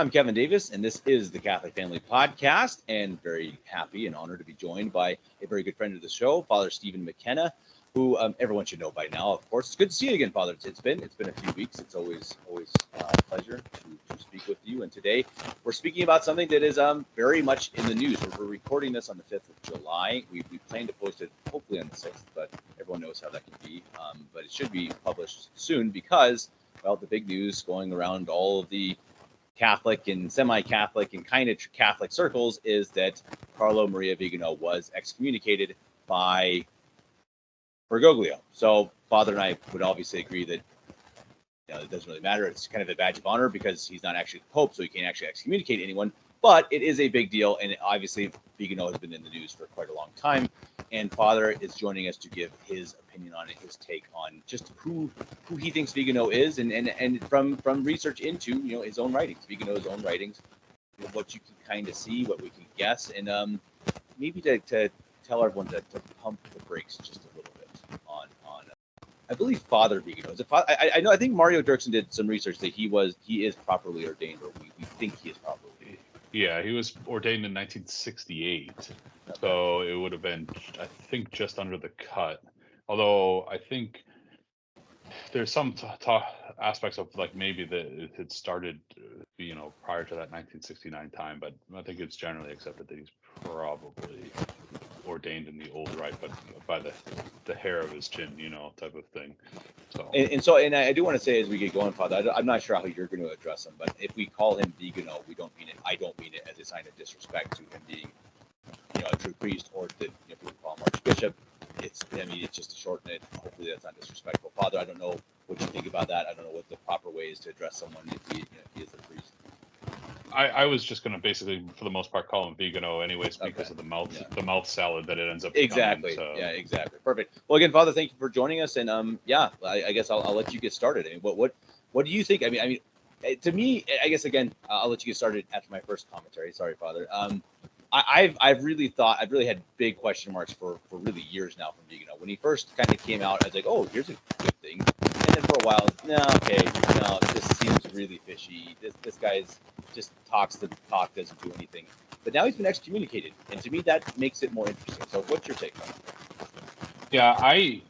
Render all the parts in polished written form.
I'm Kevin Davis, and this is the Catholic Family Podcast, and very happy and honored to be joined by a very good friend of the show, Father Stephen McKenna, who everyone should know by now. Of course, it's good to see you again, Father. It's been a few weeks. It's always a pleasure to speak with you. And today we're speaking about something that is very much in the news. We're recording this on the 5th of July. We plan to post it hopefully on the 6th, but everyone knows how that can be. But it should be published soon because, well, the big news going around all of the Catholic and semi-Catholic and kind of Catholic circles is that Carlo Maria Vigano was excommunicated by Bergoglio. So Father and I would obviously agree that it doesn't really matter. It's kind of a badge of honor because he's not actually the Pope, so he can't actually excommunicate anyone. But it is a big deal, and obviously Vigano has been in the news for quite a long time. And Father is joining us to give his opinion on it, his take on just who he thinks Vigano is, and from research into his own writings, Vigano's own writings, what you can kind of see, what we can guess, and maybe to tell everyone to pump the brakes just a little bit on I believe Father Vigano. Is it I know I think Mario Dirksen did some research that he is properly ordained, or we think he is properly. Yeah, he was ordained in 1968, so it would have been, I think, just under the cut. Although I think there's some aspects of like maybe that it had started, prior to that 1969 time, but I think it's generally accepted that he's probably ordained in the old rite, but by the hair of his chin, type of thing. So and I do want to say as we get going, Father, I'm not sure how you're going to address him, but if we call him Vigano, I don't mean it as a sign of disrespect to him being, a true priest, or that people call him Archbishop. It's just to shorten it. Hopefully that's not disrespectful. Father, I don't know what you think about that. I don't know what the proper way is to address someone if he is a priest. I was just going to basically, for the most part, call him Vigano anyways, because of the mouth salad that it ends up becoming. Exactly. So. Yeah, exactly. Perfect. Well, again, Father, thank you for joining us, and I guess I'll let you get started. I mean, what do you think? I mean, to me, I guess again, I'll let you get started after my first commentary. Sorry, Father. I've really had big question marks for really years now from Vigano. When he first kind of came out, I was like, oh, here's a good thing. And then for a while, this seems really fishy. This guy's just talks the talk, doesn't do anything. But now he's been excommunicated, and to me that makes it more interesting. So what's your take on it? Yeah, I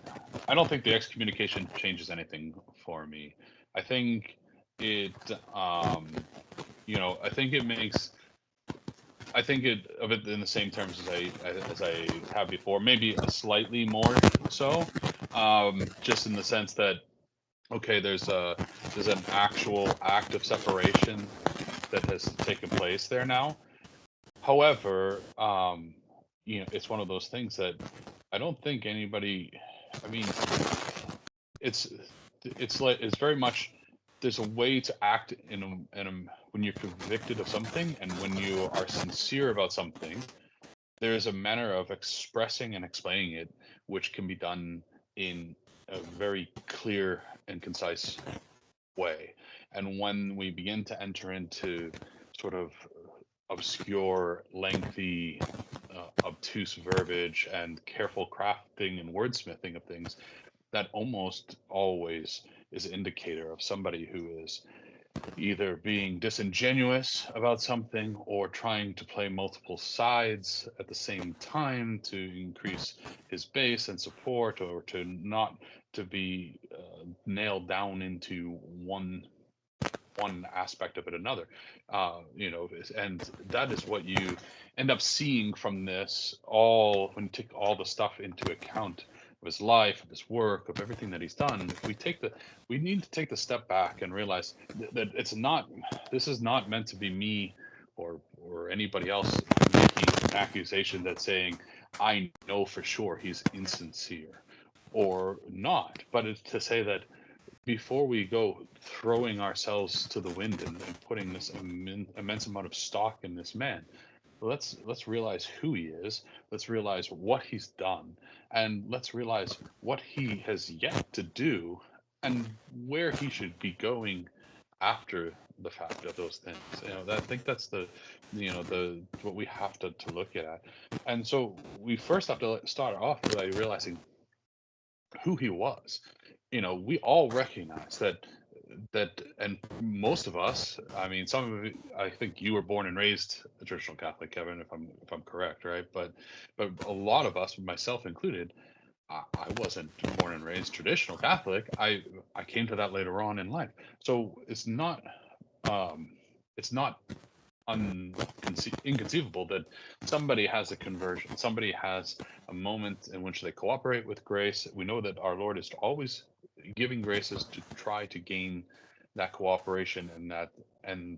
don't think the excommunication changes anything for me. I think it I think of it in the same terms as I have before, maybe a slightly more so, just in the sense that, okay, there's an actual act of separation that has taken place there now. However, it's one of those things that I don't think anybody. I mean, it's very much, there's a way to act when you're convicted of something, and when you are sincere about something, there's a manner of expressing and explaining it which can be done in a very clear and concise way. And when we begin to enter into sort of obscure, lengthy, obtuse verbiage and careful crafting and wordsmithing of things, that almost always is an indicator of somebody who is either being disingenuous about something or trying to play multiple sides at the same time to increase his base and support, or to not to be nailed down into one aspect of it another, and that is what you end up seeing from this, all when you take all the stuff into account of his life, of his work, of everything that he's done. We need to take the step back and realize that this is not meant to be me or anybody else making an accusation that's saying, I know for sure he's insincere or not, but it's to say that before we go throwing ourselves to the wind and putting this immense amount of stock in this man, let's realize who he is. Let's realize what he's done, and let's realize what he has yet to do, and where he should be going after the fact of those things. I think that's the what we have to look at. And so we first have to start off by realizing who he was. We all recognize that and most of us, I mean, some of it, I think you were born and raised a traditional Catholic, Kevin, if I'm correct, right? But a lot of us, myself included, I wasn't born and raised traditional Catholic. I came to that later on in life. So it's not um, inconceivable that somebody has a conversion, somebody has a moment in which they cooperate with grace. We know that our Lord is always giving graces to try to gain that cooperation and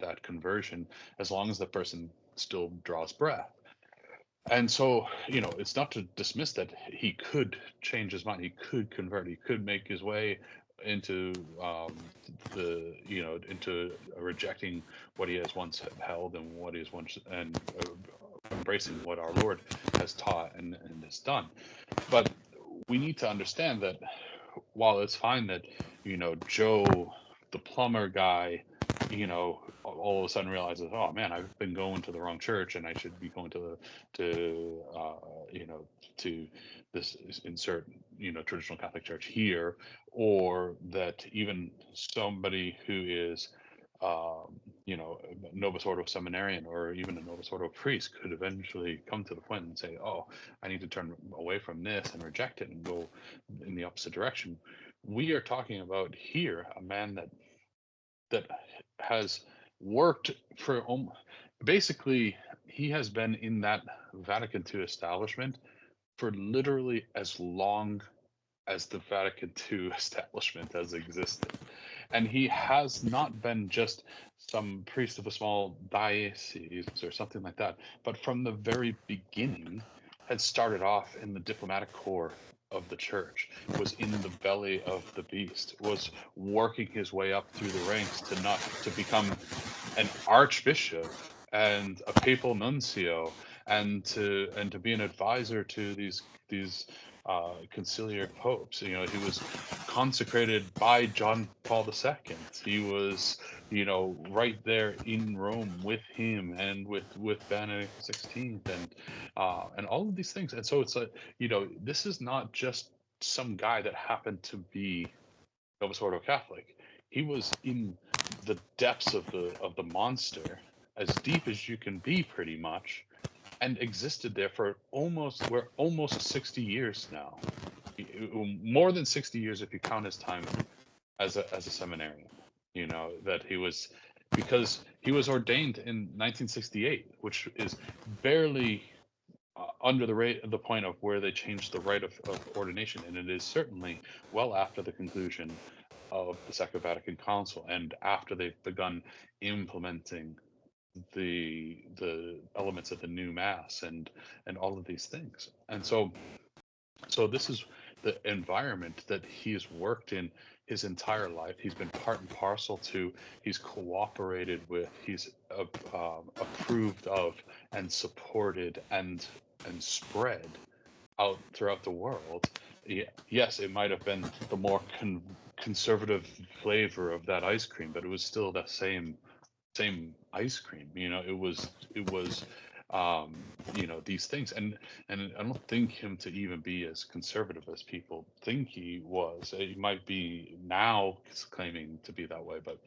that conversion, as long as the person still draws breath. And so, it's not to dismiss that he could change his mind, he could convert, he could make his way into into rejecting what he has once held and what he has once, and embracing what our Lord has taught and has done. But we need to understand that while it's fine that, Joe, the plumber guy, all of a sudden realizes, oh man, I've been going to the wrong church and I should be going to to this insert, traditional Catholic church here, or that even somebody who is, Novus Ordo seminarian or even a Novus Ordo priest could eventually come to the point and say, oh, I need to turn away from this and reject it and go in the opposite direction. We are talking about here a man that has worked for basically, he has been in that Vatican II establishment for literally as long as the Vatican II establishment has existed. And he has not been just some priest of a small diocese or something like that, but from the very beginning had started off in the diplomatic corps of the church, was in the belly of the beast, was working his way up through the ranks to become an archbishop and a papal nuncio, and to be an advisor to these conciliar popes. He was consecrated by John Paul II. He was, right there in Rome with him and with Benedict XVI and all of these things. And so it's this is not just some guy that happened to be Novus Ordo Catholic. He was in the depths of the monster, as deep as you can be, pretty much, and existed there for almost 60 years now. More than 60 years if you count his time as a seminarian. That he was, because he was ordained in 1968, which is barely under the point of where they changed the rite of ordination, and it is certainly well after the conclusion of the Second Vatican Council and after they've begun implementing the elements of the new mass and all of these things. And so this is the environment that he has worked in his entire life. He's been part and parcel to, he's cooperated with, he's approved of and supported and spread out throughout the world. Yes, it might have been the more conservative flavor of that ice cream, but it was still the same ice cream. It was these things, and I don't think him to even be as conservative as people think he was. He might be now claiming to be that way, but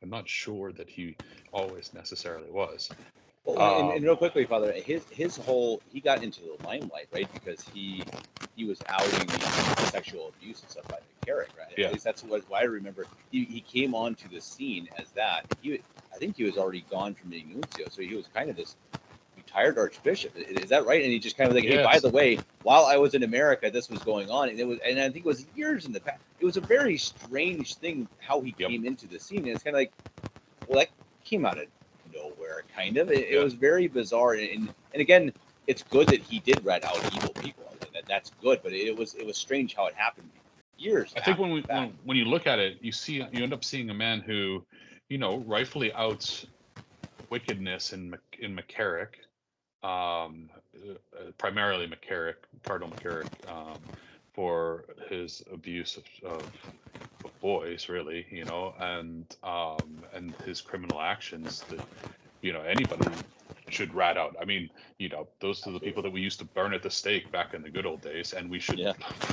I'm not sure that he always necessarily was. Well, and real quickly, Father, his whole, he got into the limelight, right? Because he was outing the sexual abuse and stuff by McKenna, right? Yeah. At least that's what I remember. He came onto the scene as that. I think he was already gone from being nuncio, so he was kind of this retired archbishop. Is that right? And he just kind of like, hey, by the way, while I was in America, this was going on, and I think it was years in the past. It was a very strange thing how he came into the scene. And it's kind of like, well, that came out of nowhere, kind of. It was very bizarre, and again, it's good that he did rat out evil people. That's good, but it was strange how it happened years. I think when you look at it, you end up seeing a man who, rightfully outs wickedness in McCarrick, primarily Cardinal McCarrick, for his abuse of boys, really, and his criminal actions that, anybody should rat out. I mean, those are the people that we used to burn at the stake back in the good old days, and we should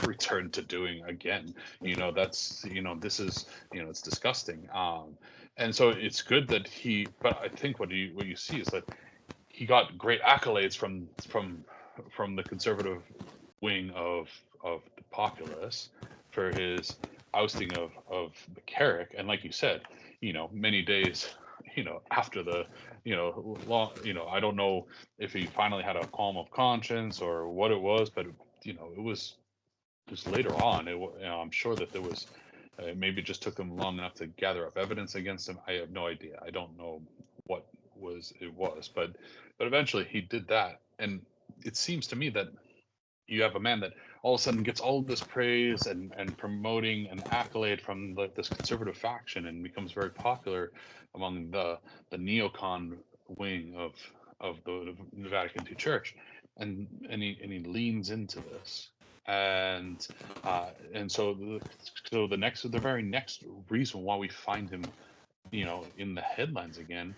return to doing again. That's this is it's disgusting. And so it's good that but I think what you see is that he got great accolades from the conservative wing of the populace for his ousting of McKenna, and like you said, many days, after the, long, I don't know if he finally had a qualm of conscience or what it was, but it was just later on. I'm sure that there was maybe it just took them long enough to gather up evidence against him. I have no idea. I don't know what it was, but eventually he did that, and it seems to me that you have a man that all of a sudden gets all this praise and promoting an accolade from this conservative faction and becomes very popular among the neocon wing of the Vatican II Church, and he leans into this, and so the very next reason why we find him in the headlines again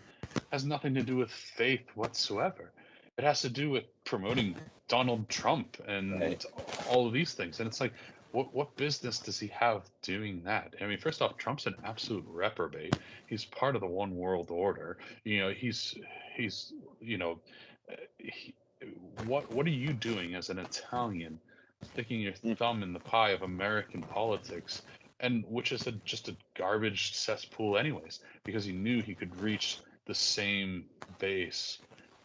has nothing to do with faith whatsoever. It has to do with promoting Donald Trump and all of these things. And it's like, what business does he have doing that? I mean, first off, Trump's an absolute reprobate. He's part of the one world order. What are you doing as an Italian, sticking your thumb in the pie of American politics, and which is just a garbage cesspool anyways, because he knew he could reach the same base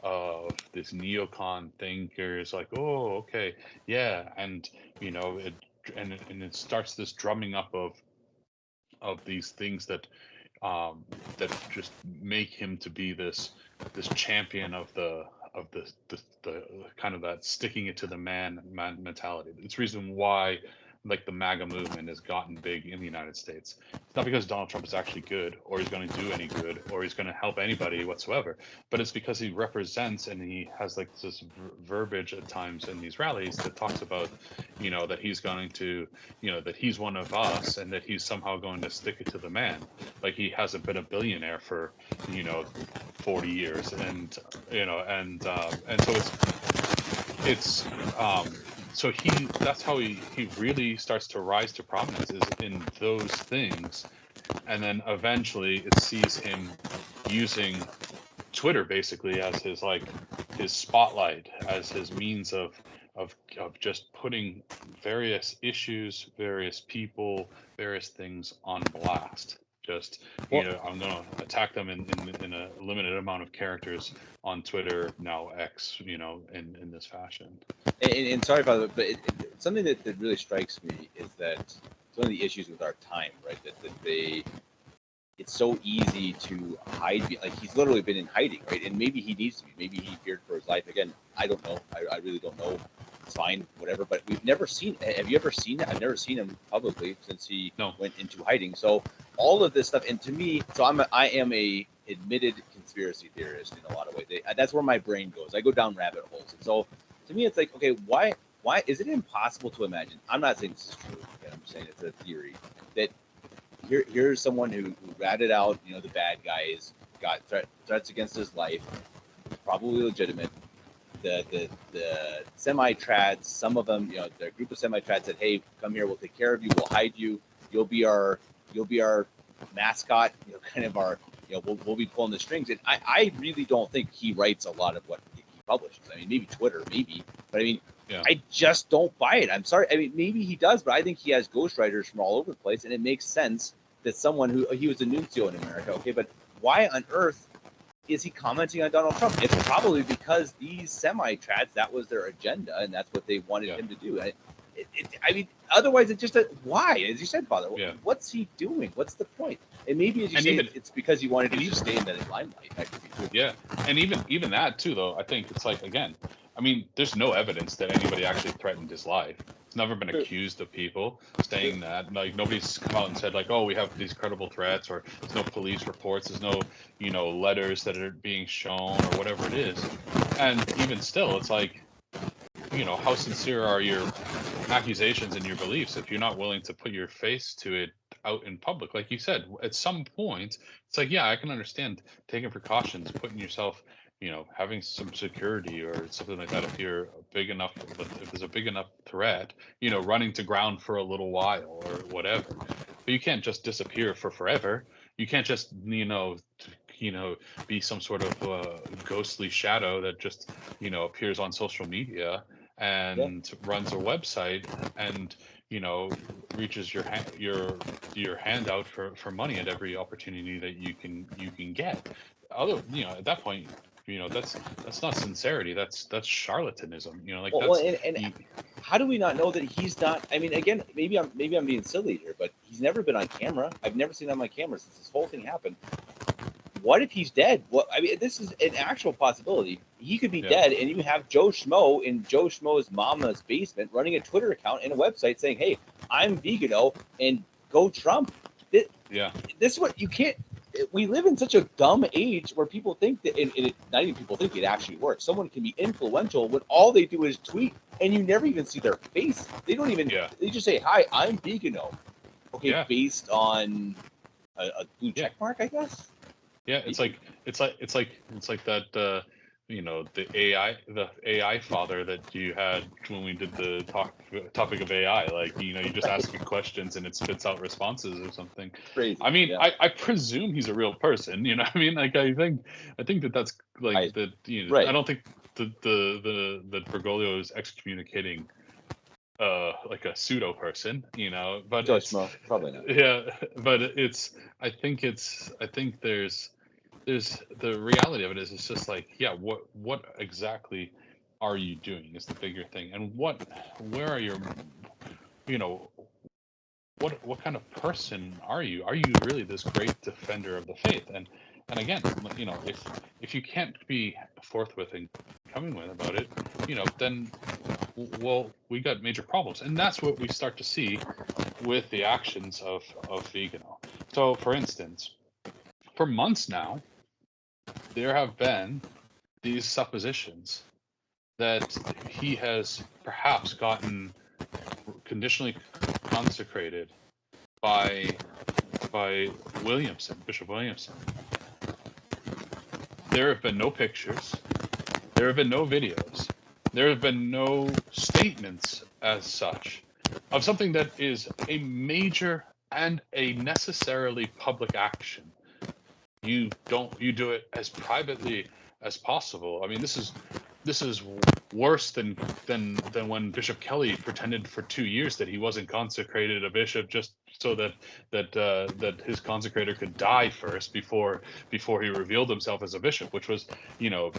of this neocon thinkers, like, oh, okay, yeah, and it starts this drumming up of these things that just make him to be this champion of the kind of that sticking it to the man mentality. It's reason why like the MAGA movement has gotten big in the United States. It's not because Donald Trump is actually good or he's going to do any good or he's going to help anybody whatsoever, but it's because he represents and he has like this verbiage at times in these rallies that talks about, that he's going to, that he's one of us and that he's somehow going to stick it to the man. Like he hasn't been a billionaire for, 40 years. And, and so it's so that's how he really starts to rise to prominence, is in those things. And then eventually it sees him using Twitter basically as his spotlight, as his means of just putting various issues, various people, various things on blast. Just, I'm going to attack them in a limited amount of characters on Twitter, now X, in this fashion. And sorry about it, but something that really strikes me is that it's one of the issues with our time, right? That it's so easy to hide. Like he's literally been in hiding, right? And maybe he needs to be. Maybe he feared for his life. Again, I don't know. I really don't know. It's fine, whatever. But we've never seen. Have you ever seen it? I've never seen him publicly since he went into hiding. So all of this stuff, and to me, so I am a admitted conspiracy theorist in a lot of ways. That's where my brain goes. I go down rabbit holes. And so to me, it's like, okay, why is it impossible to imagine? I'm not saying this is true. Okay? I'm just saying it's a theory that here's someone who ratted out, the bad guys, got threats against his life, probably legitimate. The semi-trads, some of them, the group of semi-trads said, hey, come here, we'll take care of you, we'll hide you, you'll be our mascot, kind of our, we'll be pulling the strings. And I really don't think he writes a lot of what he publishes. I mean, maybe Twitter, but I mean, I just don't buy it. I'm sorry. I mean, maybe he does, but I think he has ghostwriters from all over the place, and it makes sense that someone he was a nuncio in America, okay, but why on earth is he commenting on Donald Trump? It's probably because these semi-trads, that was their agenda, and that's what they wanted him to do. I mean, otherwise, it's just why, as you said, Father, what's he doing? What's the point? And maybe, as you say, it's because he wanted to just stay in that limelight. That could be true. Yeah, and even that too, though, I think it's like, again, I mean, there's no evidence that anybody actually threatened his life. He's never been accused of people saying that. Like, nobody's come out and said, like, oh, we have these credible threats, or there's no police reports, there's no, letters that are being shown, or whatever it is. And even still, it's like, how sincere are your accusations and your beliefs if you're not willing to put your face to it out in public? Like you said, at some point, it's like, yeah, I can understand taking precautions, putting yourself, having some security or something like that. If you're big enough, if there's a big enough threat, running to ground for a little while or whatever. But you can't just disappear for forever. You can't just, be some sort of ghostly shadow that just, appears on social media and runs a website and, reaches your hand out for money at every opportunity that you can get. At that point, that's not sincerity. That's charlatanism. Well, and how do we not know that he's not? I mean, again, maybe I'm being silly here, but he's never been on camera. I've never seen him on my camera since this whole thing happened. What if he's dead? Well, I mean, this is an actual possibility. He could be dead, and you have Joe Schmo in Joe Schmo's mama's basement running a Twitter account and a website saying, "Hey, I'm Vigano and go Trump." This is what you can't. We live in such a dumb age where people think that, not even people think it actually works. Someone can be influential when all they do is tweet, and you never even see their face. They don't even. They just say, "Hi, I'm Vigano." Okay, based on a blue check mark, I guess. Yeah, it's like that. The AI father that you had when we did the topic of AI. Like, you just ask it questions and it spits out responses or something. Crazy. I mean, I presume he's a real person. You know what I mean? Like, I think that's like that. I don't think that Bergoglio is excommunicating like a pseudo person, but probably not. Yeah, but I think there's the reality of it is it's just like, what exactly are you doing is the bigger thing, and where are your, what kind of person are you really this great defender of the faith? And again, if you can't be forthwith and coming with about it, then, well, we got major problems. And that's what we start to see with the actions of Vigano. So, for instance, for months now, there have been these suppositions that he has perhaps gotten conditionally consecrated by Williamson, Bishop Williamson. There have been no pictures. There have been no videos. There have been no statements as such of something that is a major and a necessarily public action. You do it as privately as possible. I mean, this is worse than when Bishop Kelly pretended for 2 years that he wasn't consecrated a bishop just so that his consecrator could die first before he revealed himself as a bishop, which was,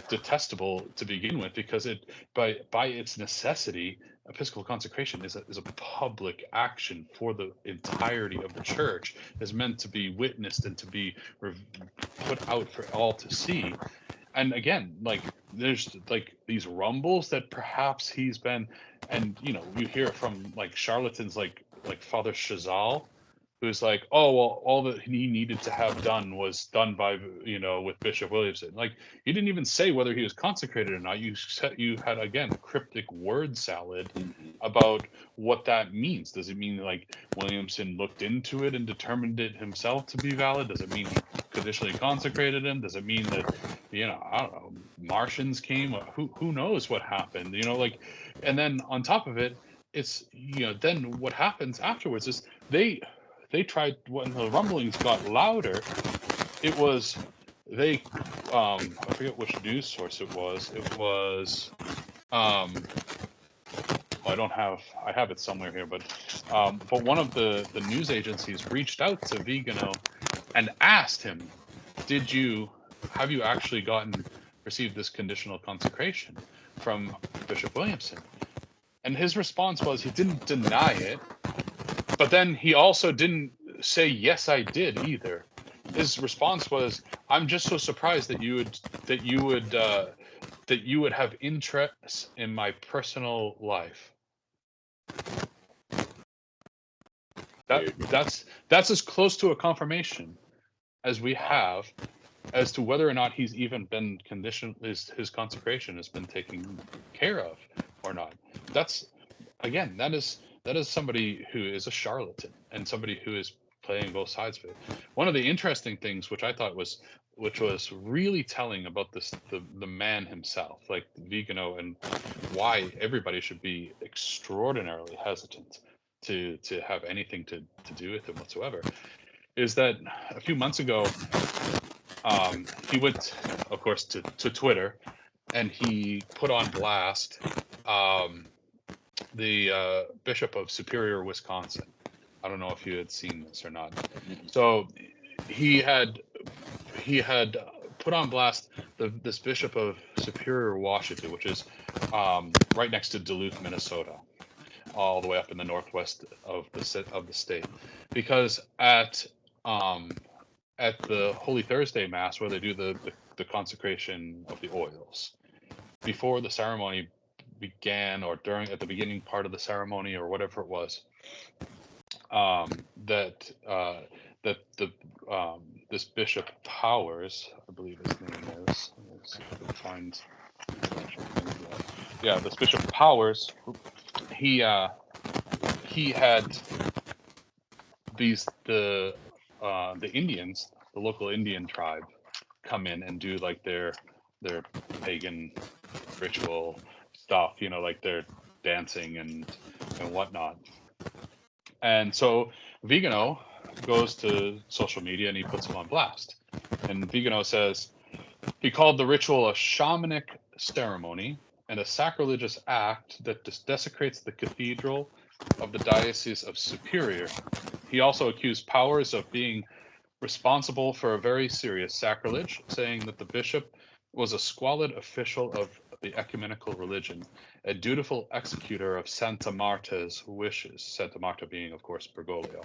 detestable to begin with, because it by its necessity, Episcopal consecration is a public action for the entirety of the church, is meant to be witnessed and to be put out for all to see. And again, like, there's like these rumbles that perhaps he's been, and you hear from like charlatans like Father Chazal, who's like, oh well, all that he needed to have done was done by with Bishop Williamson. Like, you didn't even say whether he was consecrated or not. You had, again, a cryptic word salad about what that means. Does it mean like Williamson looked into it and determined it himself to be valid? Does it mean he conditionally consecrated him? Does it mean that I don't know, Martians came? Who knows what happened? And then on top of it, it's then what happens afterwards is they tried, when the rumblings got louder, it was I forget which news source it was. It was I have it somewhere here, but one of the news agencies reached out to Vigano and asked him, have you actually received this conditional consecration from Bishop Williamson? And his response was he didn't deny it, but then he also didn't say, yes, I did either. His response was, I'm just so surprised that you would have interest in my personal life. That's as close to a confirmation as we have as to whether or not he's even been conditioned, his consecration has been taken care of or not. That is somebody who is a charlatan and somebody who is playing both sides of it. One of the interesting things, which I thought was really telling about the man himself, like Vigano, and why everybody should be extraordinarily hesitant to have anything to do with him whatsoever, is that a few months ago, he went, of course, to Twitter, and he put on blast the Bishop of Superior, Wisconsin. I don't know if you had seen this or not. So he had put on blast this Bishop of Superior, Washington, which is right next to Duluth, Minnesota, all the way up in the northwest of the state, because at the Holy Thursday Mass, where they do the consecration of the oils, before the ceremony began, or at the beginning part of the ceremony, or whatever it was, that this Bishop Powers, I believe his name is. Let's see if I can find. Yeah, this Bishop Powers, he had the Indians, the local Indian tribe, come in and do like their pagan ritual stuff, like their dancing and whatnot. And so Vigano goes to social media and he puts him on blast. And Vigano says he called the ritual a shamanic ceremony and a sacrilegious act that desecrates the cathedral of the Diocese of Superior. He also accused Powers of being responsible for a very serious sacrilege, saying that the bishop was a squalid official of the ecumenical religion, a dutiful executor of Santa Marta's wishes, Santa Marta being, of course, Bergoglio.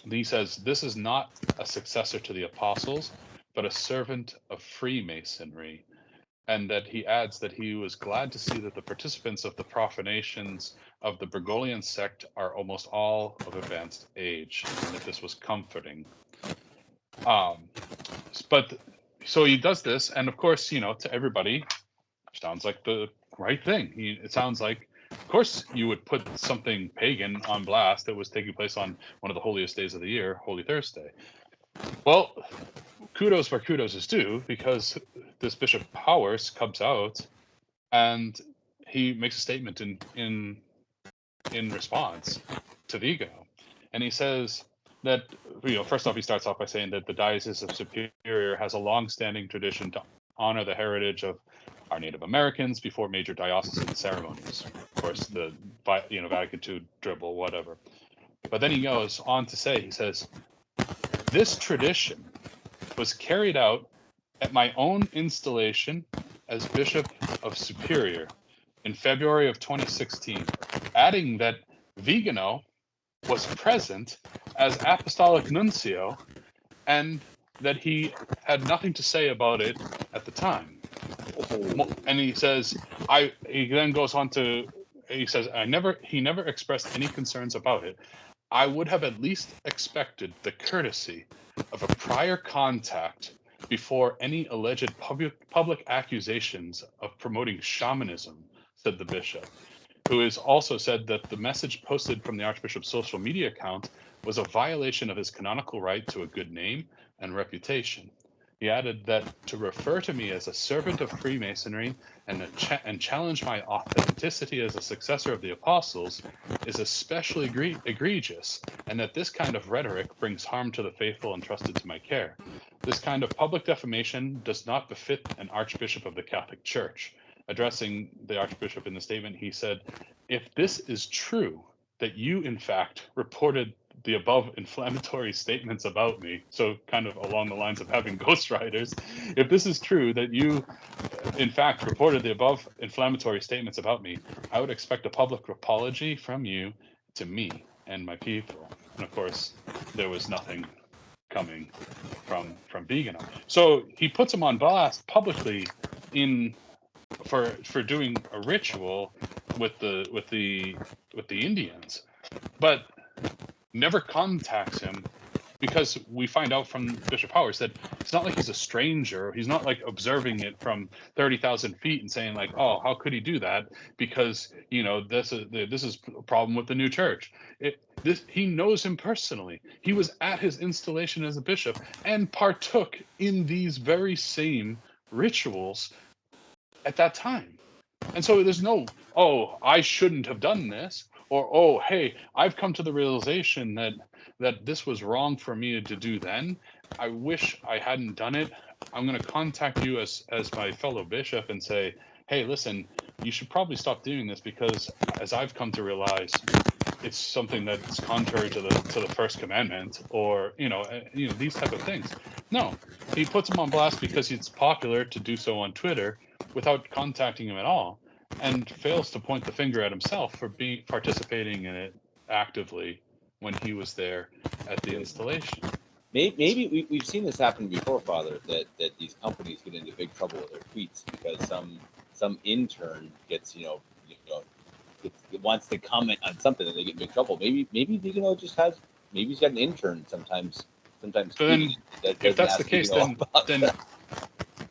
He says this is not a successor to the apostles, but a servant of Freemasonry, and that he adds that he was glad to see that the participants of the profanations of the Bergoglian sect are almost all of advanced age, and that this was comforting. But so he does this, and of course, to everybody, sounds like the right thing. It sounds like, of course, you would put something pagan on blast that was taking place on one of the holiest days of the year, Holy Thursday. Well, kudos where kudos is due, because this Bishop Powers comes out and he makes a statement in response to Vigano, and he says that, first off, he starts off by saying that the Diocese of Superior has a long-standing tradition to honor the heritage of our Native Americans before major diocesan ceremonies. Of course, the Vatican II dribble, whatever. But then he goes on to say, he says, this tradition was carried out at my own installation as Bishop of Superior in February of 2016, adding that Vigano was present as Apostolic Nuncio and that he had nothing to say about it at the time. And he says, he then goes on to, he says, he never expressed any concerns about it. I would have at least expected the courtesy of a prior contact before any alleged public accusations of promoting shamanism, said the bishop, who has also said that the message posted from the Archbishop's social media account was a violation of his canonical right to a good name and reputation. He added that to refer to me as a servant of Freemasonry and challenge my authenticity as a successor of the apostles is especially egregious, and that this kind of rhetoric brings harm to the faithful entrusted to my care. This kind of public defamation does not befit an Archbishop of the Catholic Church. Addressing the Archbishop in the statement, he said, if this is true, that you, in fact, reported the above inflammatory statements about me, so kind of along the lines of having ghostwriters, if this is true, that you, in fact, reported the above inflammatory statements about me, I would expect a public apology from you to me and my people. And of course, there was nothing coming from Vigano. So he puts him on blast publicly for doing a ritual with the Indians, but never contacts him because we find out from Bishop Powers that it's not like he's a stranger. He's not like observing it from 30,000 feet and saying like, oh, how could he do that? Because, you know, this is a problem with the new church. He knows him personally. He was at his installation as a bishop and partook in these very same rituals at that time. And so there's no, oh, I shouldn't have done this, or, oh, hey, I've come to the realization that this was wrong for me to do then. I wish I hadn't done it. I'm going to contact you as my fellow bishop and say, hey, listen, you should probably stop doing this, because as I've come to realize, it's something that's contrary to the first commandment, or these type of things. No, he puts him on blast because it's popular to do so on Twitter without contacting him at all, and fails to point the finger at himself for participating in it actively when he was there at the installation. Maybe we've seen this happen before, Father, that these companies get into big trouble with their tweets because some intern gets wants to comment on something and they get in big trouble. Maybe Vigano just has, maybe he's got an intern sometimes. So then, if that's the case, then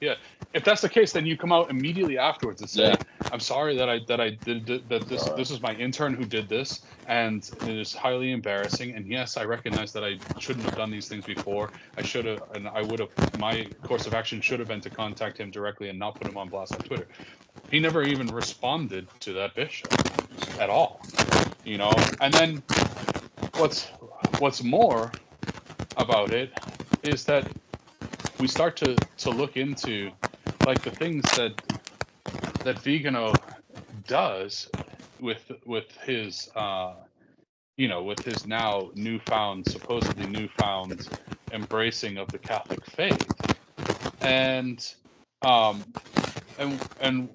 yeah. If that's the case, then you come out immediately afterwards and say, "I'm sorry that I did that. This is my intern who did this, and it is highly embarrassing. And yes, I recognize that I shouldn't have done these things before. I should have, and I would have. My course of action should have been to contact him directly and not put him on blast on Twitter." He never even responded to that bishop at all, And then what's more about it is that we start to look into like the things that Vigano does with his with his now supposedly newfound embracing of the Catholic faith, and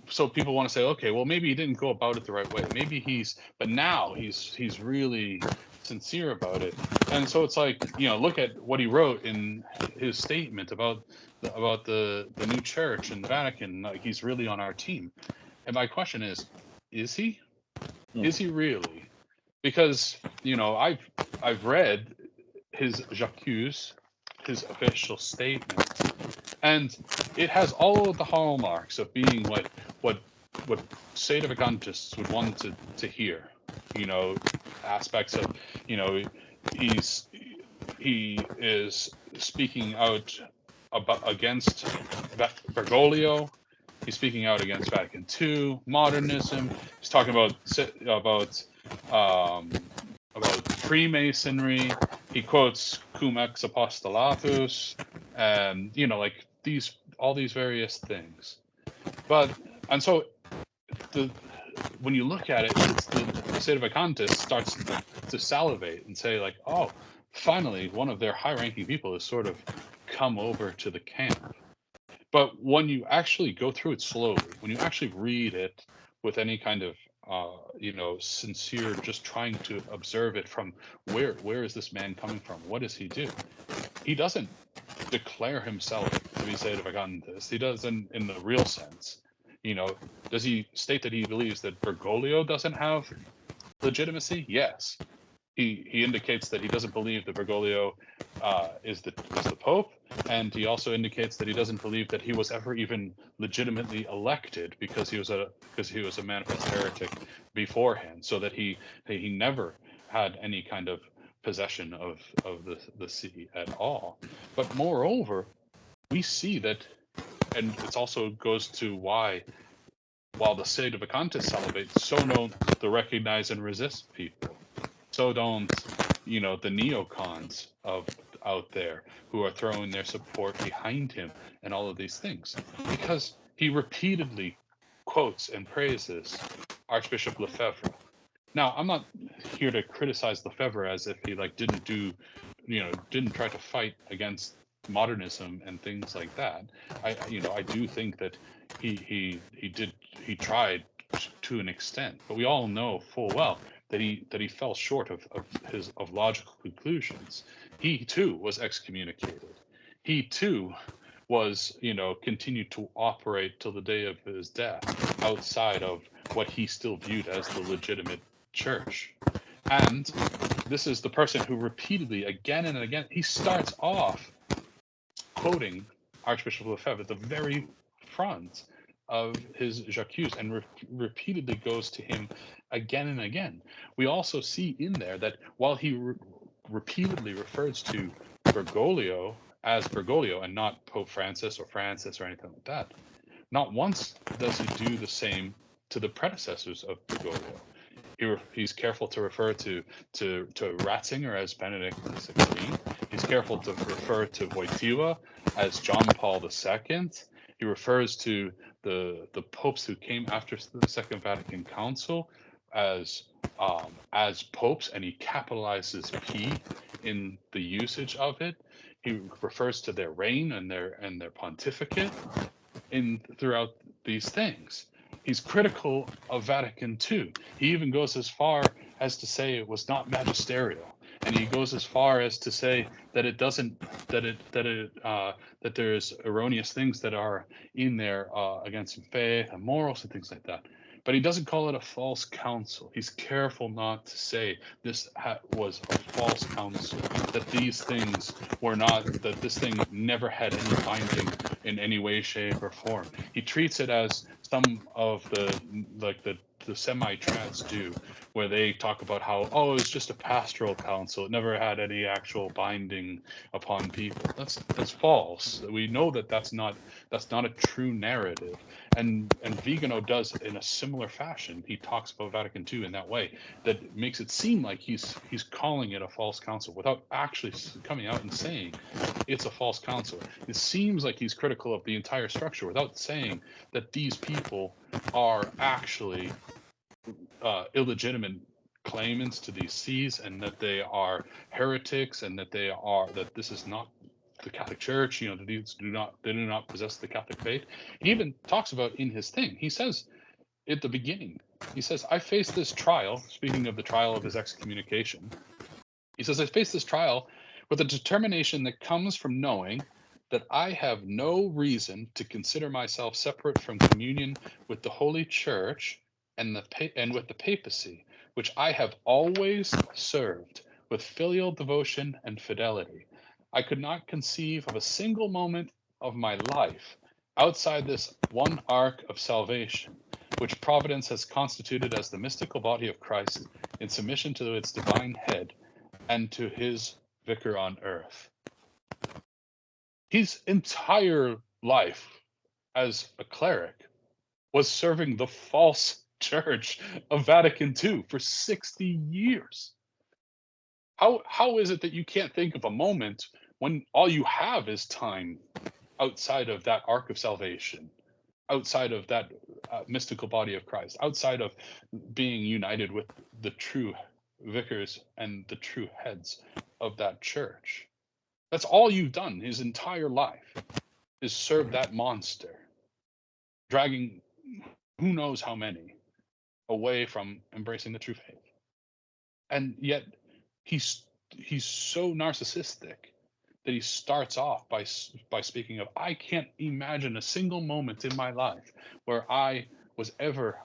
so people want to say, okay, well, maybe he didn't go about it the right way. Maybe but now he's really sincere about it. And so it's like, look at what he wrote in his statement about the new church and the Vatican. Like, he's really on our team. And my question is he? Is he really? Because, I've read his j'accuse, his official statement, and it has all of the hallmarks of being what sedevacantists would want to hear. Aspects of, he is speaking out against Bergoglio. He's speaking out against Vatican II, modernism. He's talking about Freemasonry. He quotes cum ex apostolatus, and like all these various things. And so when you look at it, it's the sedevacantist starts to salivate and say like, oh, finally one of their high-ranking people has sort of come over to the camp. But when you actually go through it slowly, when you actually read it with any kind of sincere, just trying to observe it from where is this man coming from? What does he do? He doesn't declare himself to be sedevacantist. He doesn't in the real sense. Does he state that he believes that Bergoglio doesn't have legitimacy? Yes. He indicates that he doesn't believe that Bergoglio is the Pope, and he also indicates that he doesn't believe that he was ever even legitimately elected because he was a manifest heretic beforehand, so that he never had any kind of possession of the see at all. But moreover, we see that, and it also goes to why, while the sedevacantists salivate, so don't the recognize and resist people. So don't, the neocons out there who are throwing their support behind him and all of these things. Because he repeatedly quotes and praises Archbishop Lefebvre. Now, I'm not here to criticize Lefebvre as if he didn't try to fight against modernism and things like that. I do think that he tried to an extent, but we all know full well that he fell short of logical conclusions. He too was excommunicated. He too was, continued to operate till the day of his death outside of what he still viewed as the legitimate church. And this is the person who repeatedly, again and again, he starts off quoting Archbishop Lefebvre at the very front of his J'accuse, and repeatedly goes to him again and again. We also see in there that while he repeatedly refers to Bergoglio as Bergoglio and not Pope Francis or anything like that, not once does he do the same to the predecessors of Bergoglio. He's careful to refer to Ratzinger as Benedict XVI. He's careful to refer to Wojtyła as John Paul II. He refers to the popes who came after the Second Vatican Council as popes, and he capitalizes P in the usage of it. He refers to their reign and their pontificate throughout these things. He's critical of Vatican II. He even goes as far as to say it was not magisterial, and he goes as far as to say that it doesn't that there's erroneous things that are in there against faith and morals and things like that. But he doesn't call it a false council. He's careful not to say this was a false council, that these things were not, that this thing never had any binding in any way, shape, or form. He treats it as some of the semi-trans do, where they talk about how, oh, it's just a pastoral council. It never had any actual binding upon people. That's false. We know that that's not a true narrative. And Vigano does in a similar fashion. He talks about Vatican II in that way, that makes it seem like he's calling it a false council without actually coming out and saying it's a false council. It seems like he's critical of the entire structure without saying that these people are actually illegitimate claimants to these sees, and that they are heretics, and that this is not the Catholic Church. You know, that these do not possess the Catholic faith. He even talks about in his thing. He says at the beginning, he says, "I face this trial." Speaking of the trial of his excommunication, he says, "I face this trial with a determination that comes from knowing that I have no reason to consider myself separate from communion with the Holy Church and with the papacy, which I have always served with filial devotion and fidelity. I could not conceive of a single moment of my life outside this one ark of salvation, which Providence has constituted as the mystical body of Christ in submission to its divine head and to his vicar on earth." His entire life as a cleric was serving the false church of Vatican II for 60 years. How is it that you can't think of a moment when all you have is time outside of that ark of salvation, outside of that mystical body of Christ, outside of being united with the true vicars and the true heads of that church? That's all you've done his entire life, is serve that monster, dragging who knows how many away from embracing the true faith. And yet he's so narcissistic that he starts off by speaking of, I can't imagine a single moment in my life where I was ever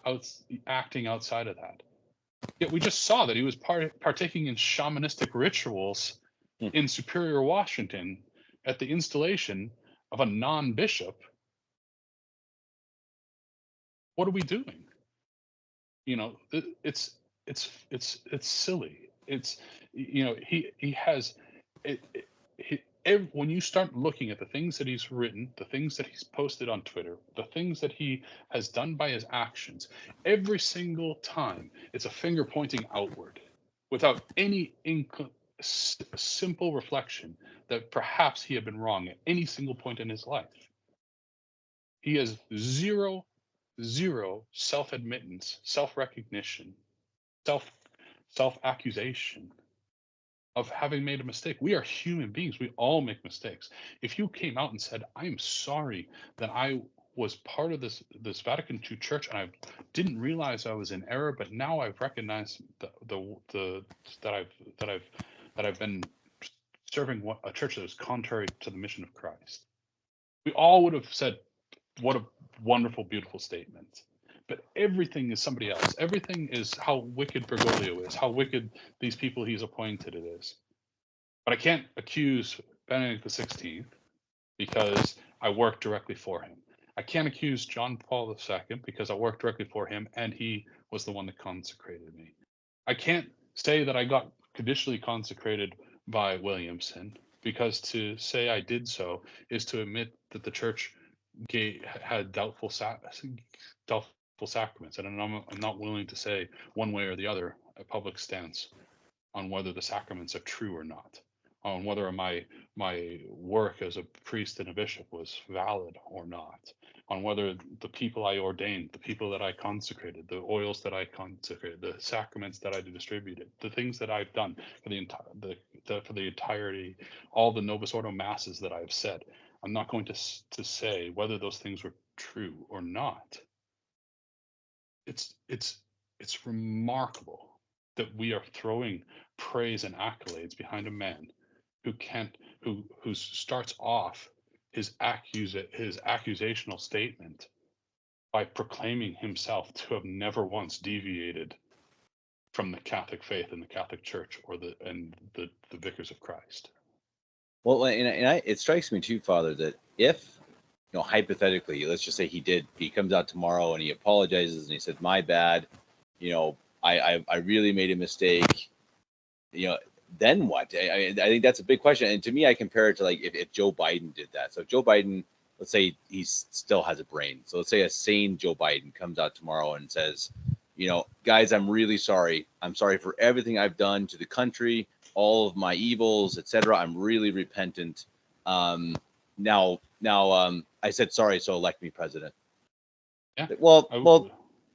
acting outside of that. Yet we just saw that he was partaking in shamanistic rituals in Superior, Washington, at the installation of a non-bishop. What are we doing? You know, it's silly. It's, you know, he has it. When you start looking at the things that he's written, the things that he's posted on Twitter, the things that he has done by his actions, every single time it's a finger pointing outward without any simple reflection that perhaps he had been wrong at any single point in his life. He has zero self-admittance, self-recognition, self-accusation of having made a mistake. We are human beings. We all make mistakes. If you came out and said, I'm sorry that I was part of this Vatican II church and I didn't realize I was in error, but now I've recognized that I've been serving a church that was contrary to the mission of Christ, we all would have said, what a wonderful, beautiful statement. but everything is somebody else. Everything is how wicked Bergoglio is, how wicked these people he's appointed it is. But I can't accuse Benedict XVI because I work directly for him. I can't accuse John Paul II because I worked directly for him and he was the one that consecrated me. I can't say that I got conditionally consecrated by Williamson, because to say I did so is to admit that the church had doubtful sacraments, and I'm not willing to say one way or the other a public stance on whether the sacraments are true or not, on whether my work as a priest and a bishop was valid or not, on whether the people I ordained, the people that I consecrated, the oils that I consecrated, the sacraments that I distributed, the things that I've done for the entirety, all the Novus Ordo masses that I've said. I'm not going to say whether those things were true or not. It's remarkable that we are throwing praise and accolades behind a man who starts off his accusational statement by proclaiming himself to have never once deviated from the Catholic faith and the Catholic Church or the vicars of Christ. Well, it strikes me too, Father, that if, hypothetically, let's just say he comes out tomorrow and he apologizes and he said, my bad, I really made a mistake, then what? I think that's a big question. And to me, I compare it to like if Joe Biden did that. So if Joe Biden, let's say he still has a brain. So let's say a sane Joe Biden comes out tomorrow and says, guys, I'm really sorry. I'm sorry for everything I've done to the country, all of my evils, etc. I'm really repentant. Now, I said sorry, so elect me president. Yeah. Well,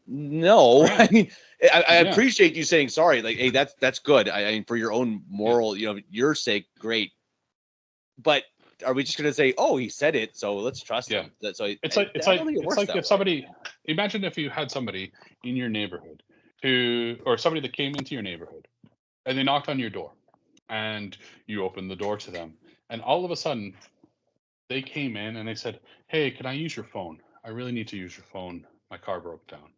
no. Right. I mean, I appreciate you saying sorry. Like, hey, that's good. I mean, for your own moral, your sake, great. But are we just going to say, oh, he said it, so let's trust him? So it's like if somebody, imagine if you had somebody in your neighborhood or somebody that came into your neighborhood and they knocked on your door and you opened the door to them, and all of a sudden they came in and they said, hey, can I use your phone? I really need to use your phone. My car broke down.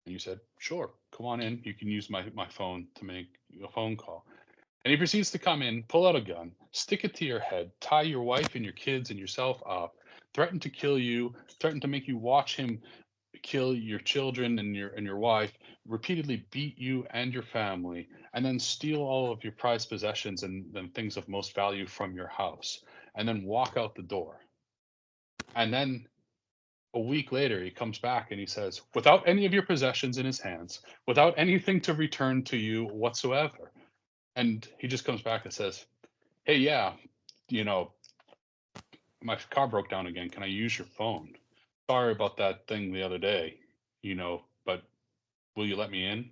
And you said, sure, come on in. You can use my phone to make a phone call. And he proceeds to come in, pull out a gun, stick it to your head, tie your wife and your kids and yourself up, threaten to kill you, threaten to make you watch him kill your children and your wife, repeatedly beat you and your family, and then steal all of your prized possessions and things of most value from your house, and then walk out the door. And then a week later, he comes back and he says, without any of your possessions in his hands, without anything to return to you whatsoever. And he just comes back and says, hey, yeah, my car broke down again. Can I use your phone? Sorry about that thing the other day, but will you let me in?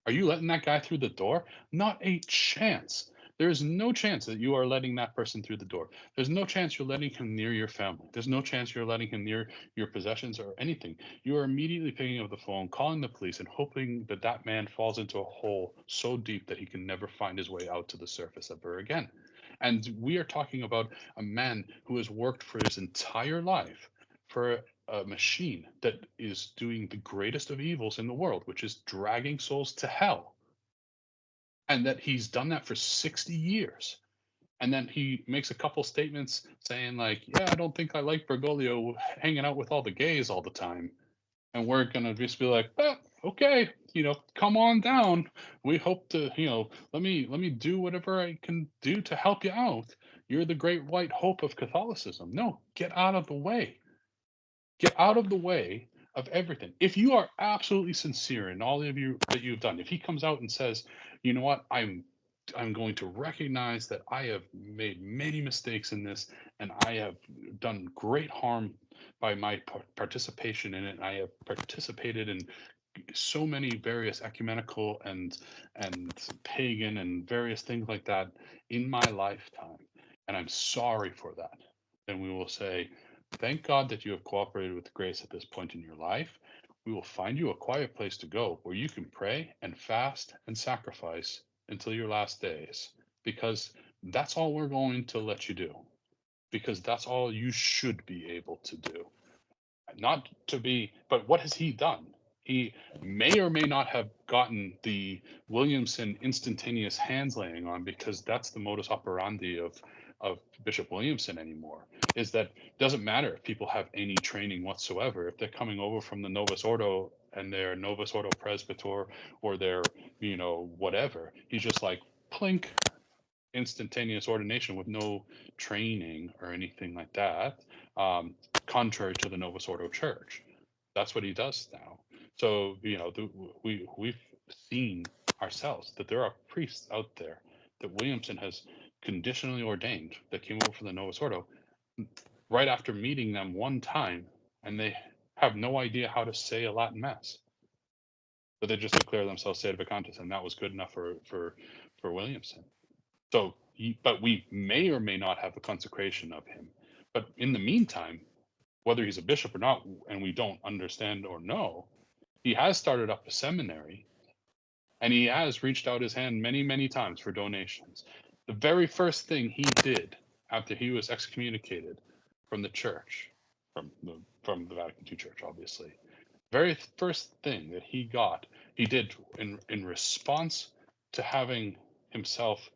Are you letting that guy through the door? Not a chance. There is no chance that you are letting that person through the door. There's no chance you're letting him near your family. There's no chance you're letting him near your possessions or anything. You are immediately picking up the phone, calling the police, and hoping that that man falls into a hole so deep that he can never find his way out to the surface ever again. And we are talking about a man who has worked for his entire life for a machine that is doing the greatest of evils in the world, which is dragging souls to hell. And that he's done that for 60 years. And then he makes a couple statements saying like, yeah, I don't think I like Bergoglio hanging out with all the gays all the time. And we're going to just be like, okay, come on down. We hope to, let me do whatever I can do to help you out. You're the great white hope of Catholicism. No, get out of the way. Get out of the way of everything. If you are absolutely sincere in all of you that you've done, if he comes out and says, you know what, I'm going to recognize that I have made many mistakes in this and I have done great harm by my participation in it. I have participated in so many various ecumenical and pagan and various things like that in my lifetime, and I'm sorry for that. Then we will say, thank God that you have cooperated with grace at this point in your life. We will find you a quiet place to go where you can pray and fast and sacrifice until your last days, because that's all we're going to let you do, because that's all you should be able to do. Not to be, but what has he done? He may or may not have gotten the Williamson instantaneous hands laying on, because that's the modus operandi of Bishop Williamson anymore, is that doesn't matter if people have any training whatsoever. If they're coming over from the Novus Ordo and they're Novus Ordo presbyter, or they're, whatever, he's just like, plink, instantaneous ordination with no training or anything like that, contrary to the Novus Ordo Church. That's what he does now. So, we've seen ourselves that there are priests out there that Williamson has conditionally ordained that came over from the Novus Ordo right after meeting them one time, and they have no idea how to say a Latin Mass. But they just declare themselves sede vacantes, and that was good enough for Williamson. So, but we may or may not have a consecration of him. But in the meantime, whether he's a bishop or not, and we don't understand or know, he has started up a seminary, and he has reached out his hand many, many times for donations. The very first thing he did after he was excommunicated from the church, from the Vatican II Church, obviously, very first thing that he did in response to having himself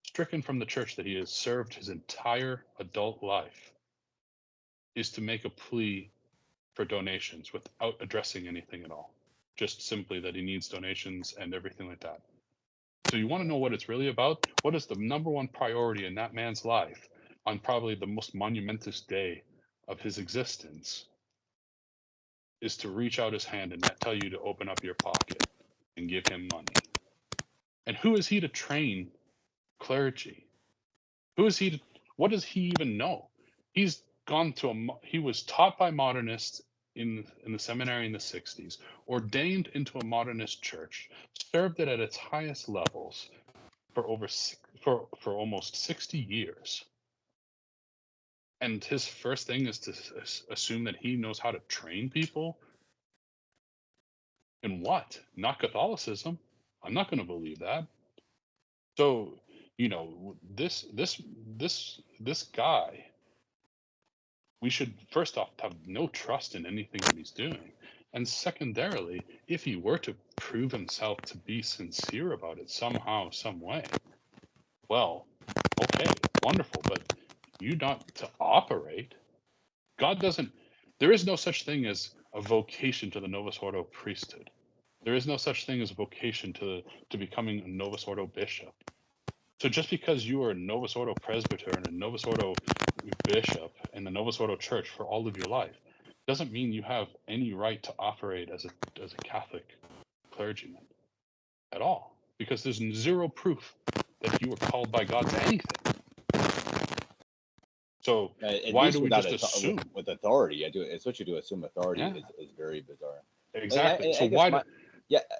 stricken from the church that he has served his entire adult life, is to make a plea for donations without addressing anything at all. Just simply that he needs donations and everything like that. So you want to know what it's really about? What is the number one priority in that man's life on probably the most monumentous day of his existence? Is to reach out his hand and tell you to open up your pocket and give him money. And who is he to train clergy? Who is he? What does he even know? He's gone he was taught by modernists in the seminary in the 60s, ordained into a modernist church, served it at its highest levels for almost 60 years. And his first thing is to assume that he knows how to train people in what? Not Catholicism. I'm not going to believe that. So, this guy, we should first off have no trust in anything that he's doing. And secondarily, if he were to prove himself to be sincere about it somehow, some way, well, okay, wonderful, but you not to operate. There is no such thing as a vocation to the Novus Ordo priesthood. There is no such thing as a vocation to becoming a Novus Ordo bishop. So just because you are a Novus Ordo presbyter and a Novus Ordo bishop in the Novus Ordo Church for all of your life doesn't mean you have any right to operate as a Catholic clergyman at all, because there's zero proof that you were called by God to anything. So why do we just assume with authority? Especially to assume authority is very bizarre. Exactly.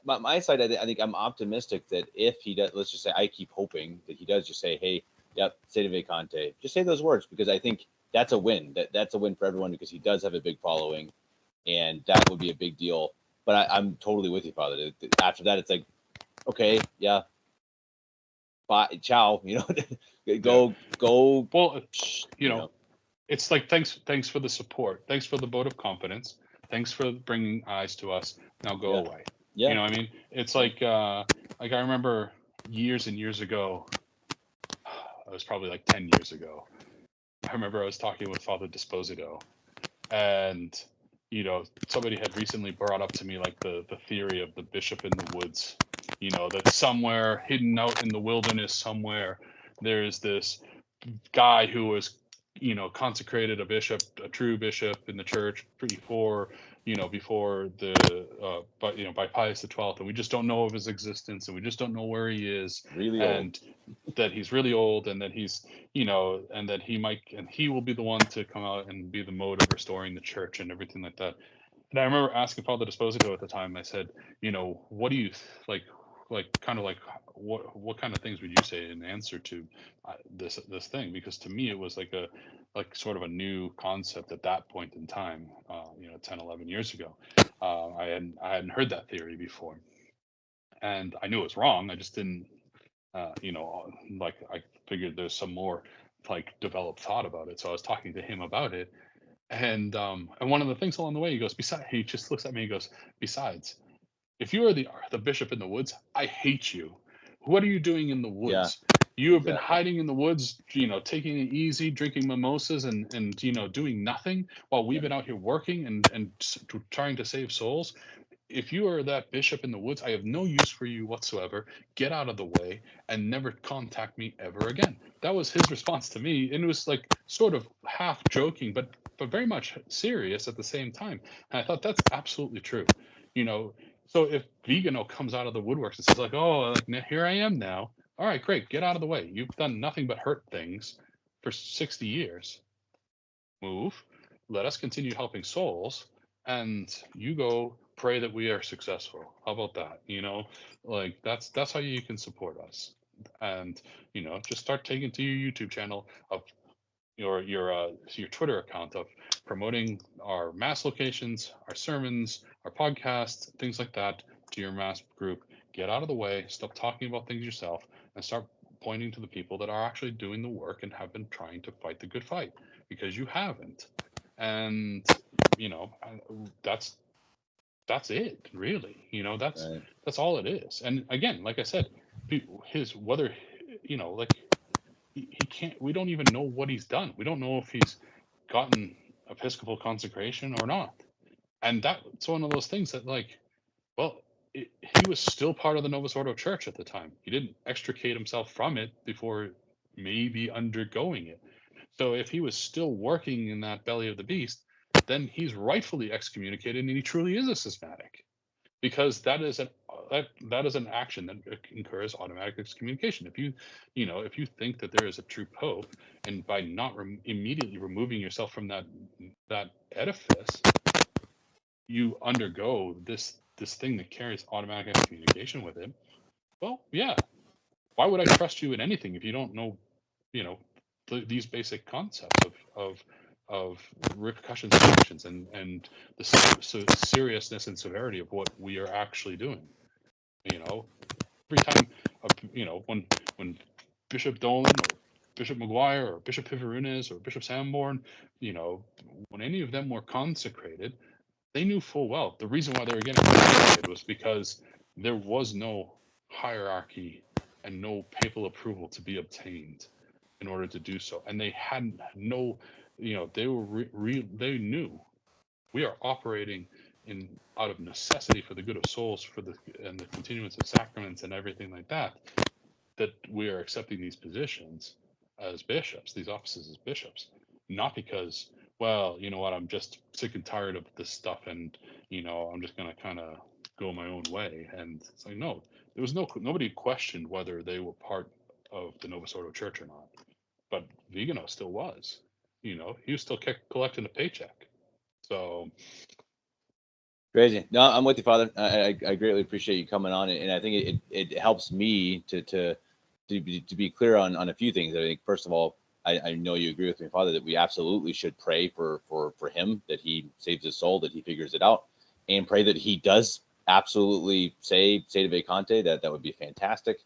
My side, I think I'm optimistic that if he does, let's just say, I keep hoping that he does just say, hey, yep, sede vacante, just say those words, because I think that's a win. That's a win for everyone, because he does have a big following, and that would be a big deal. But I'm totally with you, Father. After that, it's like, okay, yeah, bye, ciao. Go. Well, it's like, thanks for the support. Thanks for the vote of confidence. Thanks for bringing eyes to us. Now go away. Yeah. You know what I mean? It's like I remember years and years ago, it was probably like 10 years ago. I remember I was talking with Father Disposito, and somebody had recently brought up to me like the theory of the bishop in the woods. That somewhere hidden out in the wilderness somewhere, there's this guy who was consecrated a true bishop in the church before by Pius XII, and we just don't know of his existence, and we just don't know where he is, that he's really old, and that he's and that he will be the one to come out and be the mode of restoring the church and everything like that. And I remember asking Father Disposito at the time, I said, what do you what kind of things would you say in answer to this thing? Because to me it was like sort of a new concept at that point in time, 10, 11 years ago. I hadn't heard that theory before, and I knew it was wrong. I just didn't, I figured there's some more developed thought about it. So I was talking to him about it, And one of the things along the way, he just looks at me and goes, besides, if you are the bishop in the woods, I hate you. What are you doing in the Yeah, woods? You have been exactly. hiding in the woods, taking it easy, drinking mimosas, and doing nothing while we've Yeah. been out here working and trying to save souls. If you are that bishop in the woods, I have no use for you whatsoever. Get out of the way and never contact me ever again. That was his response to me, and it was like sort of half joking, but very much serious at the same time. And I thought that's absolutely true. You know, so if Vigano comes out of the woodworks and says like, "Oh, like here I am now," all right, great, get out of the way. You've done nothing but hurt things for 60 years. Move. Let us continue helping souls, and you go pray that we are successful. How about that? Like that's how you can support us. And just start taking to your YouTube channel of your Twitter account of promoting our mass locations, our sermons, our podcasts, things like that to your mass group. Get out of the way, stop talking about things yourself, and start pointing to the people that are actually doing the work and have been trying to fight the good fight, because you haven't. And that's it, really. Right. That's all it is. And again, like I said, his whether like he can't, we don't even know what he's done. We don't know if he's gotten episcopal consecration or not. And that's one of those things that, like, well, he was still part of the Novus Ordo Church at the time. He didn't extricate himself from it before maybe undergoing it. So if he was still working in that belly of the beast, then he's rightfully excommunicated, and he truly is a schismatic, because that is an action that incurs automatic excommunication. If you think that there is a true pope, and by not immediately removing yourself from that edifice, you undergo this thing that carries automatic excommunication with it. Well, yeah. Why would I trust you in anything if you don't know, you know, these basic concepts of repercussions and actions, and the seriousness and severity of what we are actually doing? Every time, when Bishop Dolan or Bishop McGuire or Bishop Pivarunes or Bishop Sanborn, when any of them were consecrated, they knew full well the reason why they were getting consecrated was because there was no hierarchy and no papal approval to be obtained in order to do so, and they had no, they were they knew we are operating out of necessity for the good of souls, and the continuance of sacraments and everything like that we are accepting these positions as bishops, these offices as bishops, not because, well, you know what, I'm just sick and tired of this stuff, and I'm just going to kind of go my own way. And it's like, no, there was nobody questioned whether they were part of the Novus Ordo Church or not, but Vigano still was. He was still collecting a paycheck. So Crazy. No, I'm with you, Father. I greatly appreciate you coming on, and I think it helps me to be clear on a few things. I think, first of all, I know you agree with me, Father, that we absolutely should pray for him, that he saves his soul, that he figures it out, and pray that he does absolutely say to vacante. That would be fantastic.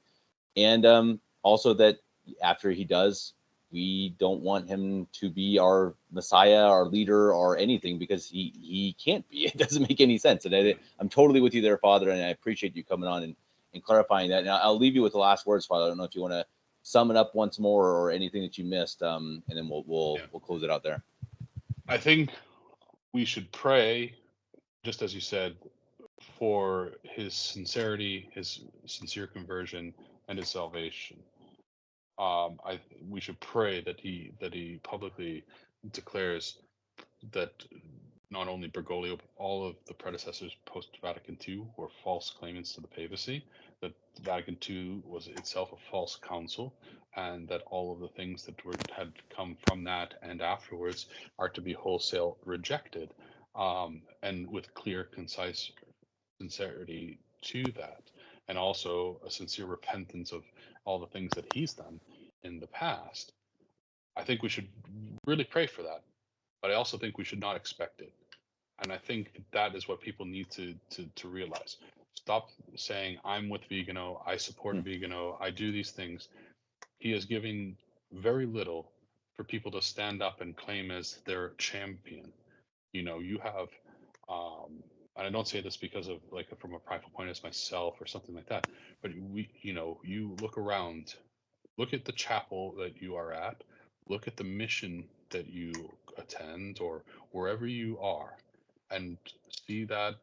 And also that after he does, we don't want him to be our Messiah, our leader, or anything, because he can't be. It doesn't make any sense. And I'm totally with you there, Father, and I appreciate you coming on and clarifying that. Now I'll leave you with the last words, Father. I don't know if you want to sum it up once more or anything that you missed, and then we'll close it out there. I think we should pray, just as you said, for his sincerity, his sincere conversion, and his salvation. We should pray that he publicly declares that not only Bergoglio, but all of the predecessors post Vatican II were false claimants to the papacy, that Vatican II was itself a false council, and that all of the things that had come from that and afterwards are to be wholesale rejected, and with clear, concise sincerity to that, and also a sincere repentance of all the things that he's done in the past. I think we should really pray for that, but I also think we should not expect it. And I think that is what people need to realize. Stop saying, I'm with Vigano, I support Vigano, I do these things. He is giving very little for people to stand up and claim as their champion. You have, and I don't say this because of like from a prideful point as myself or something like that, but you look around, look at the chapel that you are at, look at the mission that you attend or wherever you are, and see that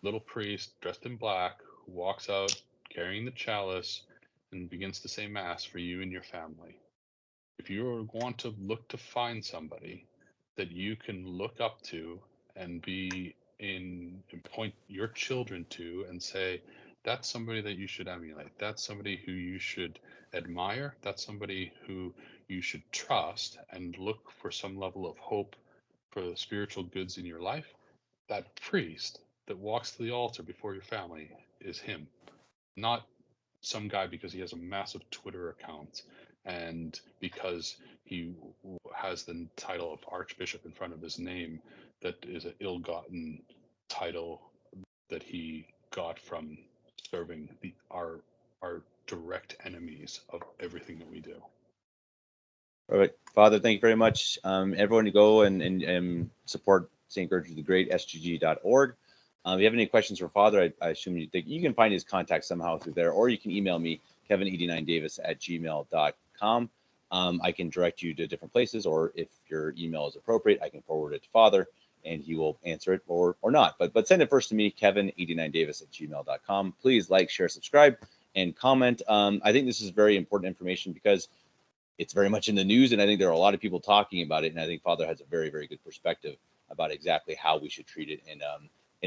little priest dressed in black who walks out carrying the chalice and begins to say mass for you and your family. If you want to look to find somebody that you can look up to and and point your children to and say, that's somebody that you should emulate. That's somebody who you should admire. That's somebody who you should trust and look for some level of hope for the spiritual goods in your life. That priest that walks to the altar before your family is him, not some guy because he has a massive Twitter account and because he has the title of Archbishop in front of his name. That is an ill-gotten title that he got from serving our direct enemies of everything that we do. All right, Father, thank you very much. Everyone to go and support St. Gertrude the Great, sgg.org. If you have any questions for Father, I assume you can find his contact somehow through there, or you can email me, kevin89davis@gmail.com. I can direct you to different places, or if your email is appropriate, I can forward it to Father, and he will answer it or not. But send it first to me, kevin89davis@gmail.com. Please like, share, subscribe, and comment. I think this is very important information because it's very much in the news, and I think there are a lot of people talking about it, and I think Father has a very, very good perspective about exactly how we should treat it, and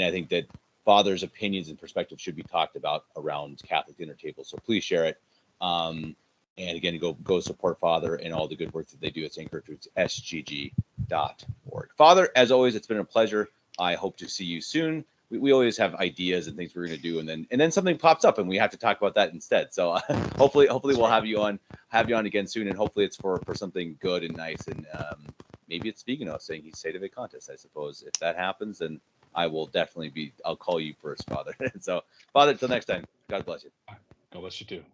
I think that Father's opinions and perspectives should be talked about around Catholic dinner tables. So please share it, and again, go support Father and all the good work that they do at St. Gertrude's, sgg.org. Father, as always, it's been a pleasure. I hope to see you soon. We always have ideas and things we're going to do, and then something pops up and we have to talk about that instead. So hopefully we'll have you on again soon, and hopefully it's for something good and nice, and maybe it's Viganò saying he's Sede Vacantis. I suppose if that happens, then I will definitely I'll call you first, Father. So Father, until next time, God bless you. God bless you too.